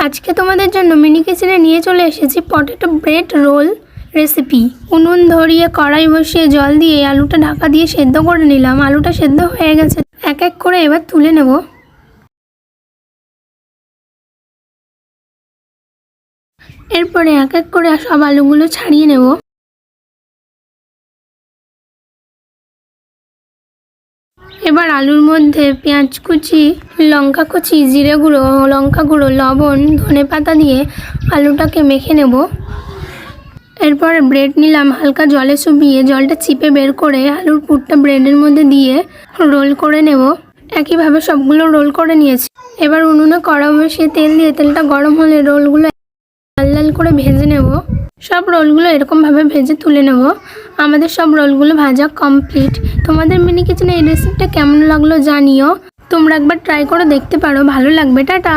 আজকে তোমাদের জন্য মিনি কিচেনে নিয়ে চলে এসেছি পটেটো ব্রেড রোল রেসিপি। উনুন ধরিয়ে কড়াই বসিয়ে জল দিয়ে আলুটা ঢাকা দিয়ে সেদ্ধ করে নিলাম। আলুটা সেদ্ধ হয়ে গেছে, এক এক করে এবার তুলে নেব। এরপরে এক এক করে সব আলুগুলো ছাড়িয়ে নেব। এবার আলুর মধ্যে পেঁয়াজ কুচি, লঙ্কা কুচি, জিরে গুঁড়ো, লঙ্কা গুঁড়ো, লবণ, ধনেপাতা দিয়ে আলুটাকে মেখে নেব। এরপর ব্রেড নিলাম, হালকা জলে চুবিয়ে জলটা চিপে বের করে আলুর পুরটা ব্রেডের মধ্যে দিয়ে রোল করে নেব। একইভাবে সবগুলো রোল করে নিয়েছি। এবার উনুনে কড়া বসিয়ে তেল দিয়ে তেলটা গরম হলে রোলগুলো লাল লাল করে ভেজে নেব। সব রোলগুলো এরকমভাবে ভেজে তুলে নেব। আমাদের সব রোলগুলো ভাজা কমপ্লিট। তোমাদের মিনি কিচেনে এই রেসিপিটা কেমন লাগলো জানিও। তোমরা একবার ট্রাই করে দেখতে পারো, ভালো লাগবে। টাটা।